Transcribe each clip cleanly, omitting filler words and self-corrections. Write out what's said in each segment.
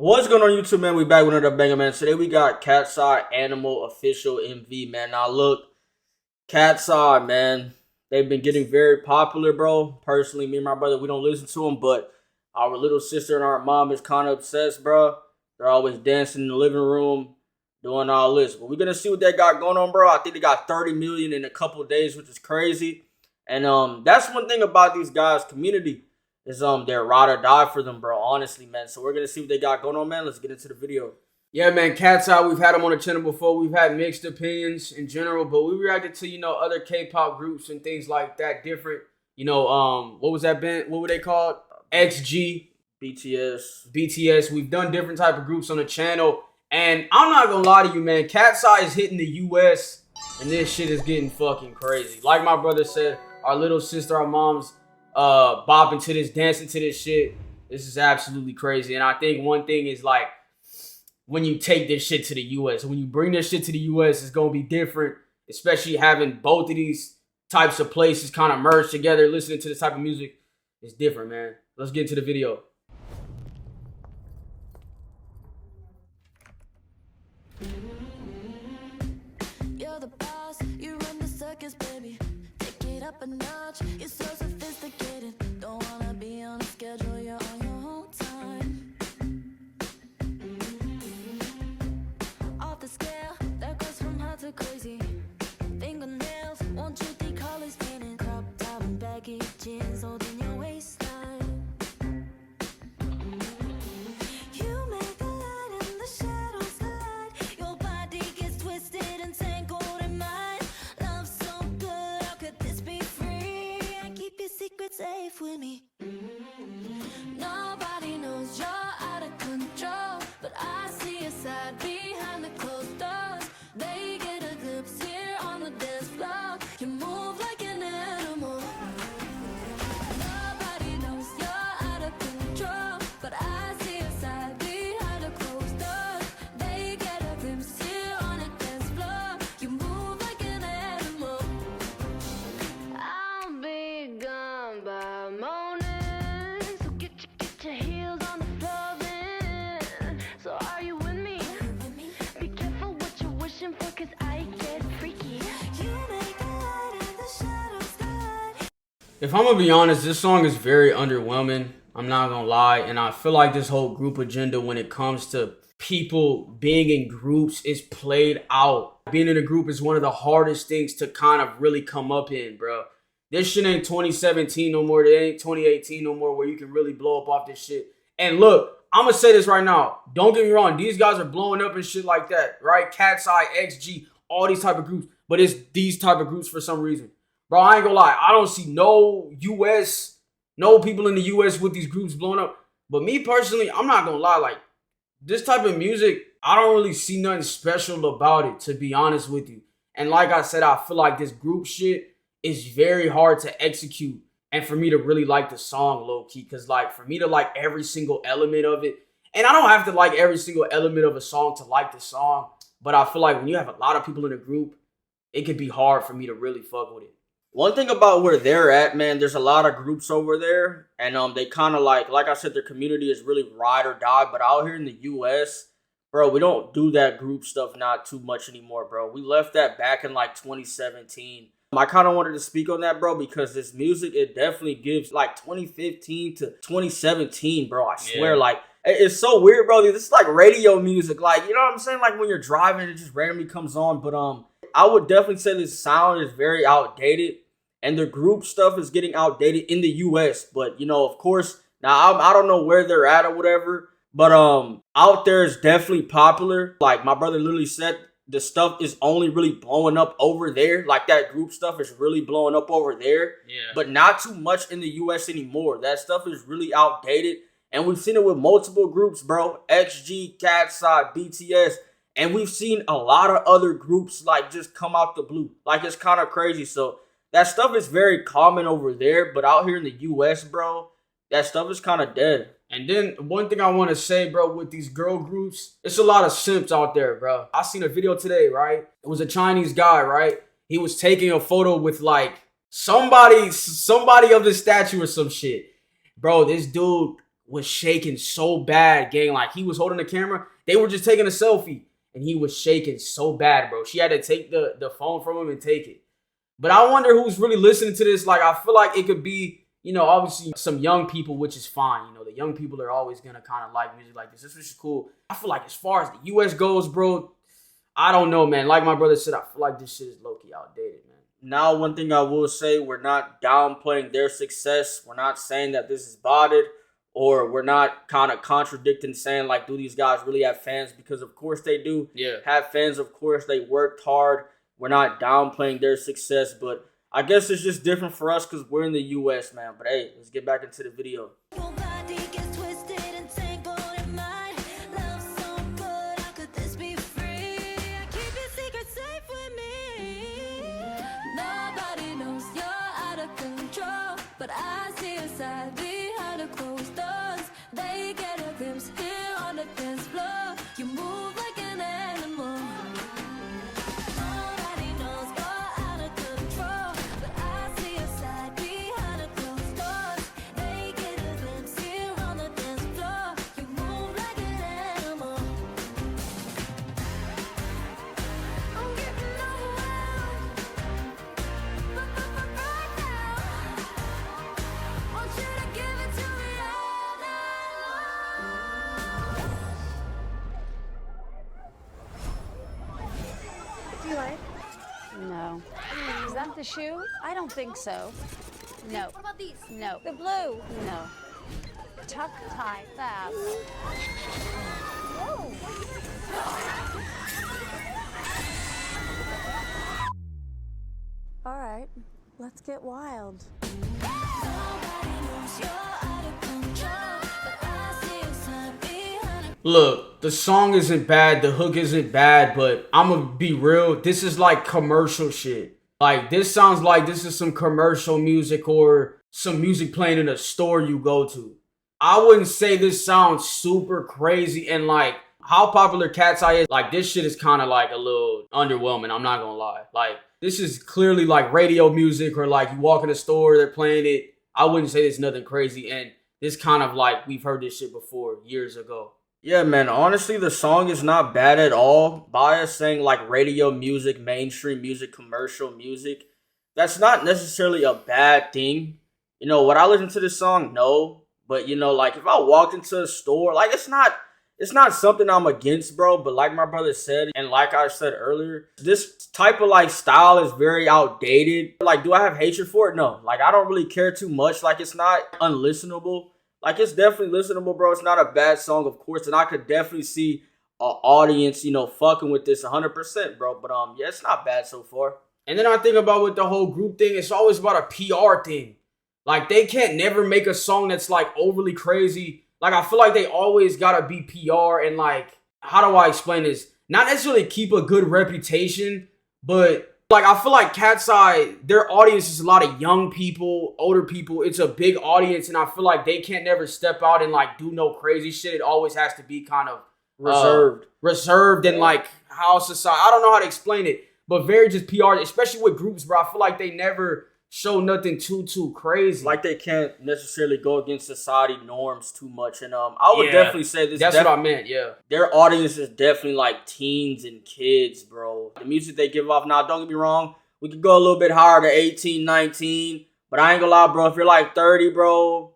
What's going on YouTube, man? We back with another banger, man. Today we got KATSEYE Animal Official MV, man. Now look, KATSEYE, man, they've been getting very popular, bro. Personally, me and my brother, we don't listen to them, but our little sister and our mom is kind of obsessed, bro. They're always dancing in the living room, doing all this. But we're gonna see what they got going on, bro. I think they got 30 million in a couple of days, which is crazy. And that's one thing about these guys' community. Is they're ride or die for them, bro. Honestly, man. So we're gonna see what they got going on, man. Let's get into the video. Yeah, man. KATSEYE, we've had them on the channel before. We've had mixed opinions in general, but we reacted to other K-pop groups and things like that. Different, what was that band? What were they called? XG, BTS. We've done different type of groups on the channel, and I'm not gonna lie to you, man. KATSEYE is hitting the US, and this shit is getting fucking crazy. Like my brother said, our little sister, our mom's bopping to this, dancing to this shit. This is absolutely crazy. And I think one thing is, like, when you take this shit to the US, when you bring this shit to the US, it's gonna be different, especially having both of these types of places kind of merged together. Listening to this type of music is different, man. Let's get into the video. You're the boss, you run the circus, baby. Take it up a notch, you're so sophisticated. Don't wanna be on a schedule, you're on your own time. Off the scale, that goes from hot to crazy. Fingernails, won't you colors painted. Crop top and baggy jeans holding your waistline. You make the light and the shadows collide. Your body gets twisted and tangled in mine. Love so good, how could this be free? I keep your secret safe with me. Nobody knows you're out of control, but I see a side behind the closed doors. They get a glimpse here on the dance floor. You move like an animal. Nobody knows you're out of control, but I see a side behind the closed doors. They get a glimpse here on the dance floor. You move like an animal. I'll be gone by morning, so get your heels on the floor then. So are you with me? Be careful what you're wishing for, cause I get freaky. You make the light and the shadows glide. If I'm gonna be honest, this song is very underwhelming. I'm not gonna lie. And I feel like this whole group agenda when it comes to people being in groups is played out. Being in a group is one of the hardest things to kind of really come up in, bro. This shit ain't 2017 no more. It ain't 2018 no more where you can really blow up off this shit. And look, I'm gonna say this right now. Don't get me wrong. These guys are blowing up and shit like that, right? KATSEYE, XG, all these type of groups. But it's these type of groups for some reason. Bro, I ain't gonna lie. I don't see no people in the US with these groups blowing up. But me personally, I'm not gonna lie. Like, this type of music, I don't really see nothing special about it, to be honest with you. And like I said, I feel like this group shit is very hard to execute. And for me to really like the song, low-key. Because, like, for me to like every single element of it. And I don't have to like every single element of a song to like the song. But I feel like when you have a lot of people in a group, it could be hard for me to really fuck with it. One thing about where they're at, man, there's a lot of groups over there. And they kind of like I said, their community is really ride or die. But out here in the US, bro, we don't do that group stuff not too much anymore, bro. We left that back in like 2017. I kind of wanted to speak on that, bro, because this music, it definitely gives like 2015 to 2017, bro. I swear, like, it's so weird, bro. This is like radio music, like, you know what I'm saying? Like when you're driving, it just randomly comes on. But I would definitely say this sound is very outdated, and the group stuff is getting outdated in the US. But of course, now I don't know where they're at or whatever, but out there is definitely popular. Like my brother literally said, the stuff is only really blowing up over there. Like that group stuff is really blowing up over there. Yeah. But not too much in the US anymore. That stuff is really outdated. And we've seen it with multiple groups, bro. XG, KATSEYE, BTS. And we've seen a lot of other groups like just come out the blue. Like it's kind of crazy. So that stuff is very common over there. But out here in the US, bro, that stuff is kind of dead. And then one thing I want to say, bro, with these girl groups, it's a lot of simps out there, bro. I seen a video today, right? It was a Chinese guy, right? He was taking a photo with like somebody of the statue or some shit. Bro, this dude was shaking so bad, gang. Like, he was holding the camera. They were just taking a selfie, and he was shaking so bad, bro. She had to take the phone from him and take it. But I wonder who's really listening to this. Like, I feel like it could be, you know, obviously some young people, which is fine. You know, the young people are always going to kind of like music like this. This is cool. I feel like as far as the U.S. goes, bro, I don't know, man. Like my brother said, I feel like this shit is low-key outdated, man. Now, one thing I will say, we're not downplaying their success. We're not saying that this is botted, or we're not kind of contradicting saying, like, do these guys really have fans? Because, of course, they do have fans. Of course, they worked hard. We're not downplaying their success, but I guess it's just different for us because we're in the U.S., man. But, hey, let's get back into the video. No. Is that the shoe? I don't think so. No. What about these? No. The blue. No. Tuck, tie, fab. Whoa. All right, let's get wild. Look, the song isn't bad, the hook isn't bad, but I'm gonna be real, this is like commercial shit. Like, this sounds like this is some commercial music or some music playing in a store you go to. I wouldn't say this sounds super crazy, and like, how popular KATSEYE is, like, this shit is kind of like a little underwhelming, I'm not gonna lie. Like, this is clearly like radio music, or like you walk in a store, they're playing it. I wouldn't say there's nothing crazy, and this kind of like, we've heard this shit before years ago. Yeah, man, honestly, the song is not bad at all. By us saying like radio music, mainstream music, commercial music, that's not necessarily a bad thing. You know, would I listen to this song? No. But, you know, like, if I walked into a store, like, it's not something I'm against, bro. But like my brother said, and like I said earlier, this type of like style is very outdated. Like, do I have hatred for it? No. Like, I don't really care too much. Like, it's not unlistenable. Like, it's definitely listenable, bro. It's not a bad song, of course. And I could definitely see an audience, you know, fucking with this 100%, bro. But, yeah, it's not bad so far. And then I think about with the whole group thing, it's always about a PR thing. Like, they can't never make a song that's, like, overly crazy. Like, I feel like they always gotta be PR and, like, how do I explain this? Not necessarily keep a good reputation, but... like, I feel like KATSEYE, their audience is a lot of young people, older people. It's a big audience, and I feel like they can't never step out and, like, do no crazy shit. It always has to be kind of reserved and, like, how society... I don't know how to explain it, but very just PR, especially with groups, bro. I feel like they never show nothing too crazy. Like, they can't necessarily go against society norms too much. And I would definitely say this. That's what I meant, yeah. Their audience is definitely like teens and kids, bro. The music they give off, now, don't get me wrong, we could go a little bit higher to 18, 19. But I ain't gonna lie, bro. If you're like 30, bro,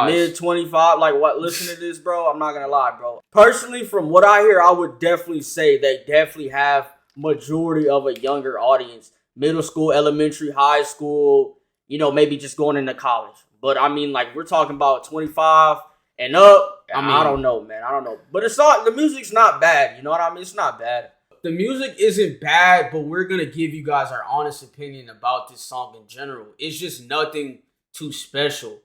mid 25, like, what, listen to this, bro, I'm not gonna lie, bro. Personally, from what I hear, I would definitely say they definitely have majority of a younger audience. Middle school, elementary, high school, you know, maybe just going into college. But, I mean, like, we're talking about 25 and up. I mean, I don't know, man. I don't know. But it's all, the music's not bad. You know what I mean? It's not bad. The music isn't bad, but we're going to give you guys our honest opinion about this song in general. It's just nothing too special.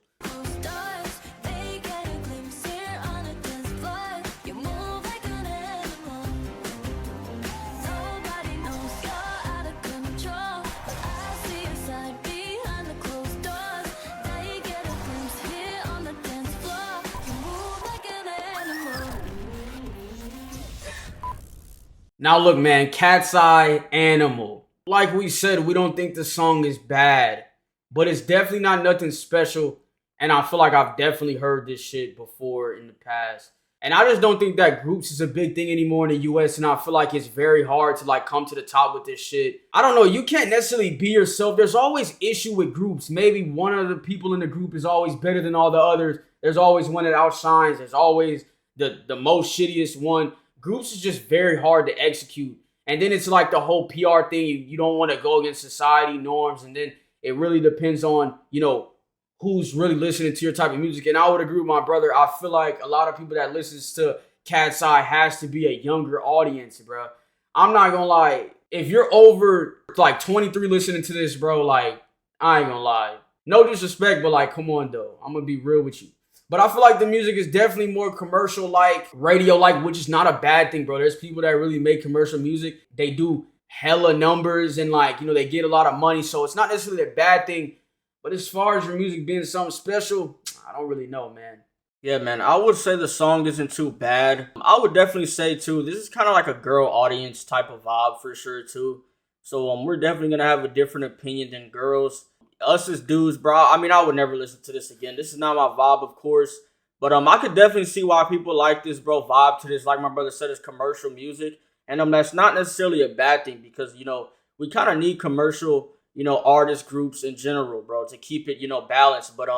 Now look, man, KATSEYE, Animal. Like we said, we don't think the song is bad, but it's definitely not nothing special. And I feel like I've definitely heard this shit before in the past. And I just don't think that groups is a big thing anymore in the US. And I feel like it's very hard to like come to the top with this shit. I don't know. You can't necessarily be yourself. There's always issue with groups. Maybe one of the people in the group is always better than all the others. There's always one that outshines. There's always the most shittiest one. Groups is just very hard to execute. And then it's like the whole PR thing. You don't want to go against society norms. And then it really depends on, you know, who's really listening to your type of music. And I would agree with my brother. I feel like a lot of people that listens to KATSEYE has to be a younger audience, bro. I'm not gonna lie. If you're over like 23 listening to this, bro, like, I ain't gonna lie. No disrespect, but like, come on though. I'm gonna be real with you. But I feel like the music is definitely more commercial-like, radio-like, which is not a bad thing, bro. There's people that really make commercial music. They do hella numbers and like, you know, they get a lot of money. So it's not necessarily a bad thing. But as far as your music being something special, I don't really know, man. Yeah, man, I would say the song isn't too bad. I would definitely say, too, this is kind of like a girl audience type of vibe for sure, too. So we're definitely going to have a different opinion than girls. Us as dudes, bro, I mean, I would never listen to this again. This is not my vibe, of course. But I could definitely see why people like this, bro, vibe to this. Like my brother said, it's commercial music. And that's not necessarily a bad thing because, you know, we kind of need commercial, you know, artist groups in general, bro, to keep it, you know, balanced. But,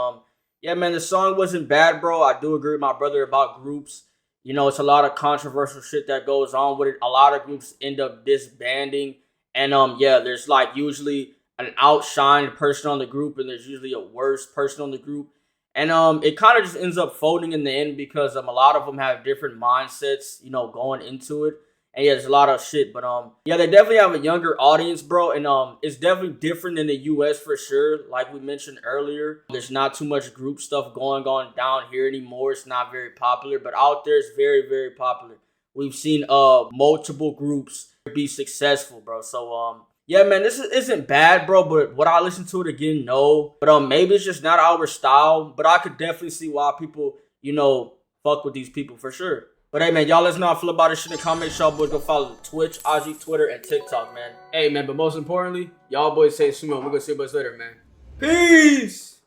yeah, man, the song wasn't bad, bro. I do agree with my brother about groups. You know, it's a lot of controversial shit that goes on with it. A lot of groups end up disbanding. And, yeah, there's, like, usually an outshined person on the group, and there's usually a worse person on the group. And, it kind of just ends up folding in the end because, a lot of them have different mindsets, you know, going into it. And yeah, there's a lot of shit, but yeah, they definitely have a younger audience, bro, and it's definitely different in the US for sure. Like we mentioned earlier, there's not too much group stuff going on down here anymore. It's not very popular, but out there it's very, very popular. We've seen multiple groups be successful, bro. So yeah, man, this isn't bad, bro, but would I listen to it again? No. But maybe it's just not our style, but I could definitely see why people, you know, fuck with these people for sure. But hey, man, y'all let us know how I feel about this shit in the comments. Y'all boys go follow Twitch, IG, Twitter, and TikTok, man. Hey, man, but most importantly, y'all boys say swim on. We're going to see you boys later, man. Peace!